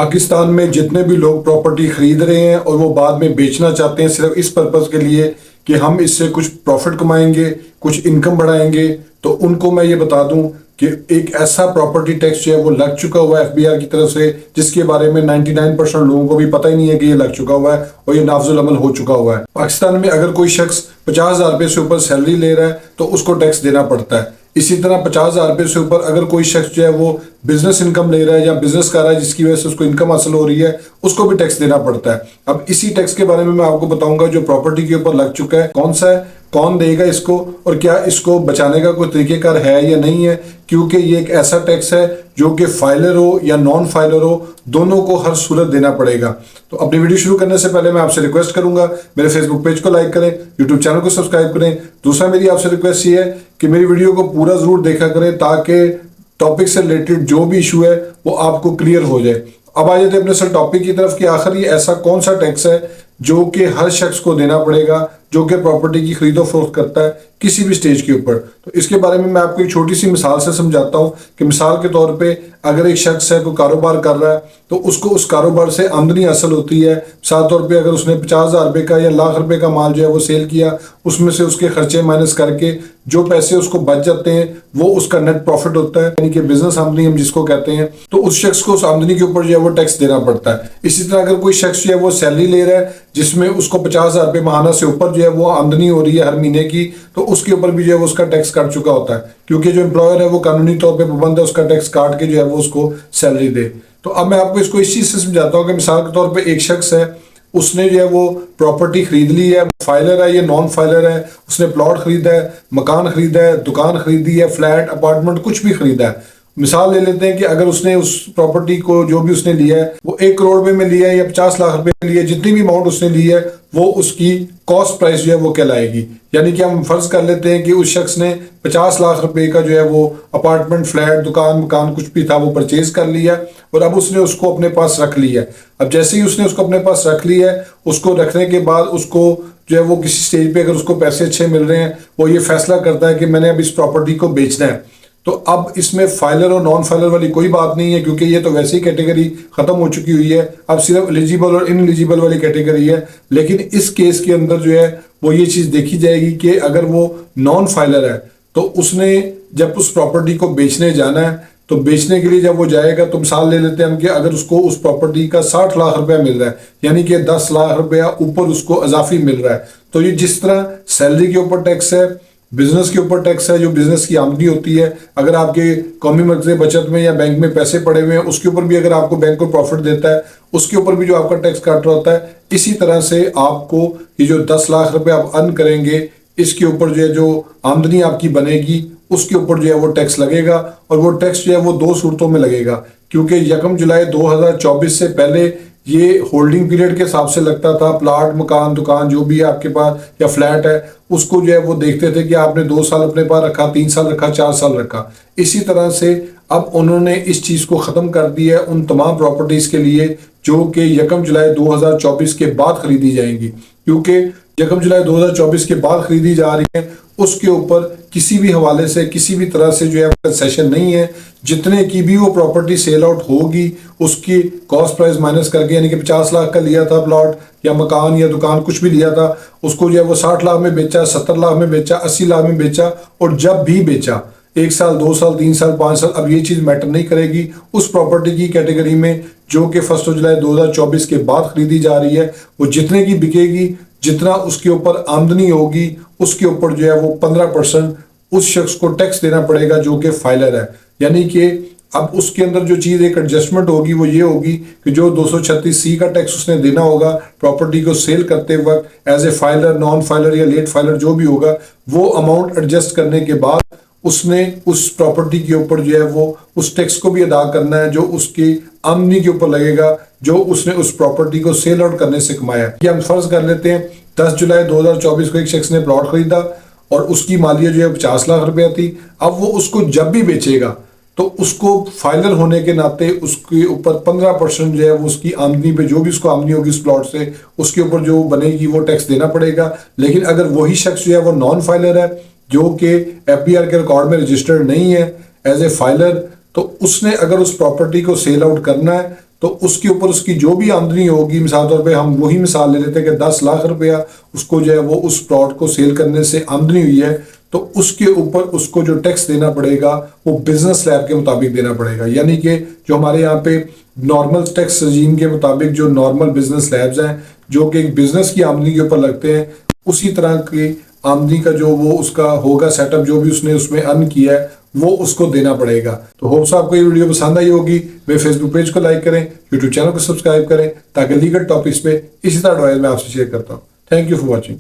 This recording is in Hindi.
पाकिस्तान में जितने भी लोग प्रॉपर्टी खरीद रहे हैं और वो बाद में बेचना चाहते हैं सिर्फ इस पर्पज़ के लिए कि हम इससे कुछ प्रॉफिट कमाएंगे, कुछ इनकम बढ़ाएंगे, तो उनको मैं ये बता दूं कि एक ऐसा प्रॉपर्टी टैक्स जो है वो लग चुका हुआ है एफबीआर की तरफ से, जिसके बारे में 99% लोगों को भी पता ही नहीं है कि ये लग चुका हुआ है और ये नाफजुल अमल हो चुका हुआ है। पाकिस्तान में अगर कोई शख्स 50,000 रुपये से ऊपर सैलरी ले रहा है तो उसको टैक्स देना पड़ता है। इसी तरह 50,000 रुपये से ऊपर अगर कोई शख्स जो है वो बिजनेस इनकम ले रहा है या बिजनेस कर रहा है जिसकी वजह से उसको इनकम हासिल हो रही है, उसको भी टैक्स देना पड़ता है। अब इसी टैक्स के बारे में मैं आपको बताऊंगा जो प्रॉपर्टी के ऊपर लग चुका है, कौन सा है, कौन देगा इसको और क्या इसको बचाने का कोई तरीकेकार है या नहीं है, क्योंकि ये एक ऐसा टैक्स है जो कि फाइलर हो या नॉन फाइलर हो, दोनों को हर सूरत देना पड़ेगा। तो अपनी वीडियो शुरू करने से पहले मैं आपसे रिक्वेस्ट करूंगा मेरे फेसबुक पेज को लाइक करें, यूट्यूब चैनल को सब्सक्राइब करें। दूसरा मेरी आपसे रिक्वेस्ट ये है कि मेरी वीडियो को पूरा जरूर देखा करें ताकि टॉपिक से रिलेटेड जो भी इशू है वो आपको क्लियर हो जाए। अब आ जाते हैं अपने सर टॉपिक की तरफ कि आखिर ये ऐसा कौन सा टैक्स है जो कि हर शख्स को देना पड़ेगा जो कि प्रॉपर्टी की खरीदो फरोख्त करता है किसी भी स्टेज के ऊपर। तो इसके बारे में मैं आपको एक छोटी सी मिसाल से समझाता हूँ कि मिसाल के तौर पे अगर एक शख्स है कोई कारोबार कर रहा है तो उसको उस कारोबार से आमदनी हासिल होती है। मिसाल तौर पे अगर उसने 50,000 रुपये का या लाख रुपए का माल जो है वो सेल किया, उसमें से उसके खर्चे माइनस करके जो पैसे उसको बच जाते हैं वो उसका नेट प्रॉफिट होता है, यानी कि बिजनेस आमदनी हम जिसको कहते हैं। तो उस शख्स को उस आमदनी के ऊपर जो है वो टैक्स देना पड़ता है। इसी तरह अगर कोई शख्स जो है वो सैलरी ले रहा है जिसमें उसको 50,000 रुपये माहाना से ऊपर जो है वो आमदनी हो रही है हर महीने की, तो उसके ऊपर भी जो है वो उसका टैक्स काट चुका होता है, क्योंकि जो एम्प्लॉयर है वो कानूनी तौर पे पाबंद है उसका टैक्स काट के जो है वो उसको सैलरी दे। तो अब मैं आपको इसको इस चीज से समझाता हूँ कि मिसाल के तौर पे एक शख्स है, उसने जो है वो प्रॉपर्टी खरीद ली है, फाइलर है या नॉन फाइलर है, उसने प्लॉट खरीदा है, मकान खरीदा है, दुकान खरीदी है, फ्लैट अपार्टमेंट कुछ भी खरीदा है। मिसाल ले लेते हैं कि अगर उसने उस प्रॉपर्टी को जो भी उसने लिया है वो 1 करोड़ रुपए में लिया है या 50 लाख रुपए में लिया है, जितनी भी अमाउंट उसने ली है वो उसकी कॉस्ट प्राइस जो है वो कहलाएगी। यानी कि हम फर्ज कर लेते हैं कि उस शख्स ने 50 लाख रुपए का जो है वो अपार्टमेंट, फ्लैट, दुकान, मकान कुछ भी था वो परचेज कर लिया और अब उसने उसको अपने पास रख लिया। अब जैसे ही उसने उसको अपने पास रख लिया है, उसको रखने के बाद उसको जो है वो किसी स्टेज पे अगर उसको पैसे अच्छे मिल रहे हैं वो ये फैसला करता है कि मैंने अब इस प्रॉपर्टी को बेचना है। तो अब इसमें फाइलर और नॉन फाइलर वाली कोई बात नहीं है, क्योंकि ये तो वैसे ही कैटेगरी खत्म हो चुकी हुई है। अब सिर्फ एलिजिबल और इनएलिजिबल वाली कैटेगरी है। लेकिन इस केस के अंदर जो है वो ये चीज़ देखी जाएगी कि अगर वो नॉन फाइलर है तो उसने जब उस प्रॉपर्टी को बेचने जाना है तो बेचने के लिए जब वो जाएगा तो मिसाल ले लेते हैं हम कि अगर उसको उस प्रॉपर्टी का 60 लाख रुपया मिल रहा है, यानी कि 10 लाख रुपया ऊपर उसको इजाफी मिल रहा है। तो ये जिस तरह सैलरी के ऊपर टैक्स है, बिजनेस के ऊपर टैक्स है, जो बिजनेस की आमदनी होती है, अगर आपके कौमी मर्कज़ी बचत में या बैंक में पैसे पड़े हुए हैं उसके ऊपर भी अगर आपको बैंक को प्रॉफिट देता है उसके ऊपर भी जो आपका टैक्स काट रहा होता है। इसी तरह से आपको ये जो 10 लाख रुपए आप अर्न करेंगे इसके ऊपर जो है जो आमदनी आपकी बनेगी उसके ऊपर जो है वो टैक्स लगेगा। और वो टैक्स जो है वो 2 सूरतों में लगेगा, क्योंकि 1 जुलाई 2024 से पहले ये होल्डिंग पीरियड के हिसाब से लगता था। प्लाट, मकान, दुकान जो भी है आपके पास या फ्लैट है उसको जो है वो देखते थे कि आपने 2 साल अपने पास रखा, 3 साल रखा, 4 साल रखा। इसी तरह से अब उन्होंने इस चीज़ को ख़त्म कर दिया है उन तमाम प्रॉपर्टीज़ के लिए जो कि 1 जुलाई 2024 के बाद खरीदी जाएंगी, क्योंकि 1 जुलाई 2024 के बाद खरीदी जा रही है उसके ऊपर किसी भी हवाले से किसी भी तरह से जो है कंसेशन नहीं है। जितने की भी वो प्रॉपर्टी सेल आउट होगी उसकी कॉस्ट प्राइस माइनस करके, यानी कि 50 लाख का लिया था प्लॉट या मकान या दुकान कुछ भी लिया था उसको जो है वो 60 लाख में बेचा, 70 लाख में बेचा, 80 लाख में बेचा। और जब भी बेचा 1 साल, 2 साल, 3 साल, 5 साल, अब ये चीज़ मैटर नहीं करेगी उस प्रॉपर्टी की कैटेगरी में जो कि 1 जुलाई 2024 के बाद खरीदी जा रही है। वो जितने की बिकेगी, जितना उसके ऊपर आमदनी होगी उसके ऊपर जो है वो 15% उस शख्स को टैक्स देना पड़ेगा जो कि फाइलर है। यानी कि अब उसके अंदर जो चीज़ एक एडजस्टमेंट होगी वो ये होगी कि जो 236C का टैक्स उसने देना होगा प्रॉपर्टी को सेल करते वक्त as a filer, non filer या लेट फाइलर जो भी होगा, वो अमाउंट एडजस्ट करने के बाद उसने उस प्रॉपर्टी के ऊपर जो है वो उस टैक्स को भी अदा करना है जो उसकी आमदनी के ऊपर लगेगा जो उसने उस प्रॉपर्टी को सेल आउट करने से कमाया। ये हम फर्ज कर लेते हैं 10 जुलाई 2024 को एक शख्स ने प्लॉट खरीदा और उसकी मालियत जो है 50 लाख रुपया थी। अब वो उसको जब भी बेचेगा तो उसको फाइलर होने के नाते उसके ऊपर 15% जो है वो उसकी आमदनी पे जो भी उसको आमदनी होगी उस प्लॉट से उसके ऊपर जो बनेगी वो टैक्स देना पड़ेगा। लेकिन अगर वही शख्स जो है वो नॉन फाइलर है जो कि एफबीआर के रिकॉर्ड में रजिस्टर्ड नहीं है एज ए फाइलर, तो उसने अगर उस प्रॉपर्टी को सेल आउट करना है तो उसके ऊपर उसकी जो भी आमदनी होगी, मिसाल तौर पे हम वही मिसाल ले लेते हैं कि 10 लाख रुपया उसको जो है वो उस प्लॉट को सेल करने से आमदनी हुई है, तो उसके ऊपर उसको जो टैक्स देना पड़ेगा वो बिजनेस स्लैब के मुताबिक देना पड़ेगा। यानी कि जो हमारे यहाँ पे नॉर्मल टैक्स रजीम के मुताबिक जो नॉर्मल बिजनेस स्लैब्स हैं जो कि एक बिजनेस की आमदनी के ऊपर लगते हैं, उसी तरह की आमदनी का जो वो उसका होगा सेटअप, जो भी उसने उसमें अर्न किया है वो उसको देना पड़ेगा। तो होप्स आपको ये वीडियो पसंद आई होगी। मेरे फेसबुक पेज को लाइक करें, यूट्यूब चैनल को सब्सक्राइब करें ताकि लीगल टॉपिक्स पे इसी तरह एडवाइस मैं आपसे शेयर करता हूँ। Thank you for watching.